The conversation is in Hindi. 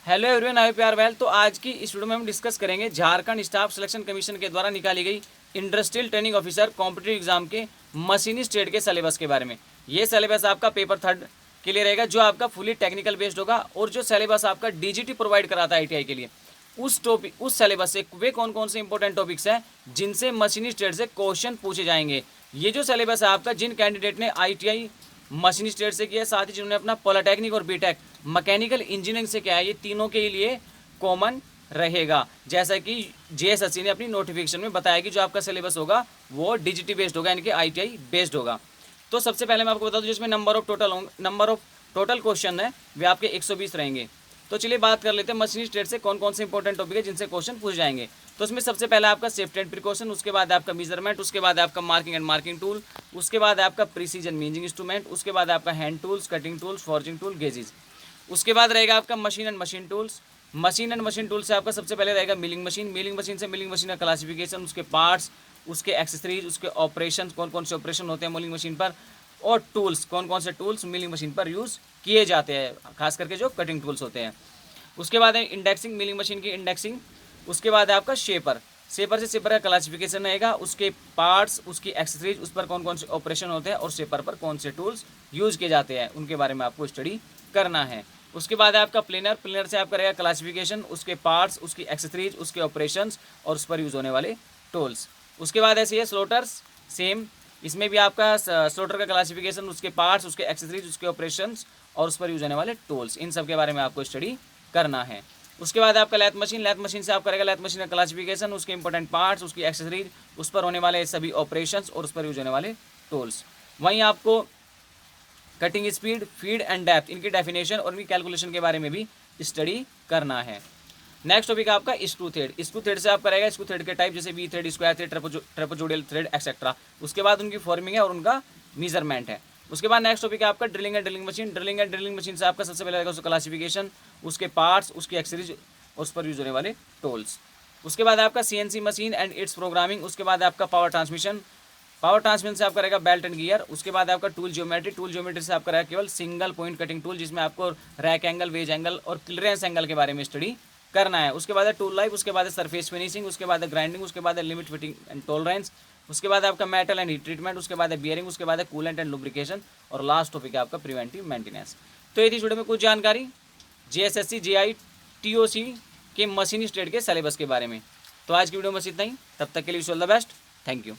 हेलो एवरीवन, आई प्यार वेल। तो आज की इस वीडियो में हम डिस्कस करेंगे झारखंड स्टाफ सिलेक्शन कमीशन के द्वारा निकाली गई industrial training officer competitive exam के मशीनिस्ट ट्रेड के सिलेबस के बारे में। ये सिलेबस आपका पेपर 3 के लिए रहेगा, जो आपका फुली टेक्निकल बेस्ड होगा। और जो सिलेबस आपका डीजीटी प्रोवाइड कराता है आईटीआई के लिए, उस सिलेबस से वे कौन कौन से इंपॉर्टेंट टॉपिक्स हैं जिनसे मशीनिस्ट ट्रेड से क्वेश्चन पूछे जाएंगे। ये जो सिलेबस है आपका, जिन कैंडिडेट ने आईटीआई मशीनिस्ट ट्रेड से किया है, साथ ही जिन्होंने अपना पॉलिटेक्निक और बीटेक मैकेनिकल इंजीनियरिंग से किया है, ये तीनों के लिए कॉमन रहेगा। जैसा कि जेएसएससी ने अपनी नोटिफिकेशन में बताया कि जो आपका सिलेबस होगा वो डीजीटी बेस्ड होगा, यानी कि आईटीआई बेस्ड होगा। तो सबसे पहले मैं आपको बता दूं, जिसमें नंबर ऑफ टोटल क्वेश्चन है वे आपके 120 रहेंगे। तो चलिए बात कर लेते हैं मशीनिस्ट ट्रेड से कौन कौन से इंपॉर्टेंट टॉपिक है जिनसे क्वेश्चन पूछ जाएंगे। तो उसमें सबसे पहले आपका सेफ्टी एंड प्रिकॉशन, उसके बाद आपका मेजरमेंट, उसके बाद आपका मार्किंग एंड मार्किंग टूल, उसके बाद आपका प्रिसीजन मीजिंग इंस्ट्रूमेंट, उसके बाद आपका hand tools, cutting tools, forging tool, gauges. उसके बाद रहेगा आपका machine and machine tools. Machine and machine tool से आपका सबसे पहले रहेगा मिलिंग मशीन। मिलिंग मशीन से मिलिंग मशीन का क्लासिफिकेशन, उसके पार्ट्स, उसके एक्सेसरीज, उसके ऑपरेशन, कौन कौन से ऑपरेशन होते हैं मिलिंग मशीन पर, और टूल्स, कौन कौन से टूल्स मिलिंग मशीन पर यूज़ किए जाते हैं, खास करके जो कटिंग टूल्स होते हैं। उसके बाद है इंडेक्सिंग, मिलिंग मशीन की इंडेक्सिंग। उसके बाद है आपका शेपर। शेपर से शेपर का क्लासिफिकेशन रहेगा, उसके पार्ट्स, उसकी एक्सेसरीज, उस पर कौन कौन से ऑपरेशन होते हैं, और शेपर पर कौन से टूल्स यूज़ किए जाते हैं, उनके बारे में आपको स्टडी करना है। उसके बाद है आपका प्लेनर। प्लेनर से आपका रहेगा क्लासिफिकेशन, उसके पार्ट्स, उसकी एक्सेसरीज, उसके ऑपरेशंस, और उस पर यूज़ होने वाले टूल्स। उसके बाद ऐसे है स्लोटर्स, सेम इसमें भी आपका स्लोटर का क्लासिफिकेशन, उसके पार्ट्स, उसके एक्सेसरीज, उसके ऑपरेशंस, और उस पर यूज़ होने वाले टूल्स, इन सब के बारे में आपको स्टडी करना है। उसके बाद आपका लैथ मशीन। लैथ मशीन से आपका रहेगा लैथ मशीन का क्लासिफिकेशन, उसके इंपॉर्टेंट पार्ट्स, उसकी एक्सेसरीज, उस पर होने वाले सभी ऑपरेशंस, और उस पर यूज होने वाले टूल्स। वहीं आपको cutting speed, feed and depth, इनकी डेफिनेशन और इनकी कैलकुलेशन के बारे में भी स्टडी करना है। नेक्स्ट टॉपिक आपका स्क्रू थ्रेड। स्क्रू थ्रेड से आपका रहेगा स्क्रू थ्रेड के टाइप, जैसे V thread, square thread, trapezoidal thread etcetera. उसके बाद उनकी फॉर्मिंग है और उनका मेजरमेंट है। उसके बाद नेक्स्ट टॉपिक है आपका drilling and drilling machine. Drilling and drilling machine से आपका सबसे पहले रहेगा उसका क्लासिफिकेशन, उसके पार्ट्स, उसकी एक्सेसरीज, उस पर यूज होने वाले टूल्स। उसके बाद आपका CNC machine and it's programming. उसके बाद आपका पावर ट्रांसमिशन। पावर ट्रांसमिशन से आपका रहेगा बेल्ट एंड गियर। उसके बाद आपका टूल ज्योमेट्री। टूल ज्योमेट्री से आपका रहेगा केवल सिंगल पॉइंट कटिंग टूल, जिसमें आपको रैक एंगल, वेज एंगल और क्लियरेंस एंगल के बारे में स्टडी करना है। उसके बाद है टूल लाइफ। उसके बाद है सरफेस फिनिशिंग। उसके बाद है ग्राइंडिंग। उसके बाद है लिमिट फिटिंग एंड टॉलरेंस। उसके बाद आपका मेटल एंड हीट ट्रीटमेंट। उसके बाद है बियरिंग। उसके बाद है कूलेंट एंड लुब्रिकेशन, और लास्ट टॉपिक है आपका प्रिवेंटिव मेंटेनेंस। तो ये थी वीडियो में कुछ जानकारी जेएसएससी जेआई टीओसी के मशीनिस्ट ट्रेड के सिलेबस के बारे में। तो आज की वीडियो में बस इतना ही। तब तक के लिए wish all the best. Thank you.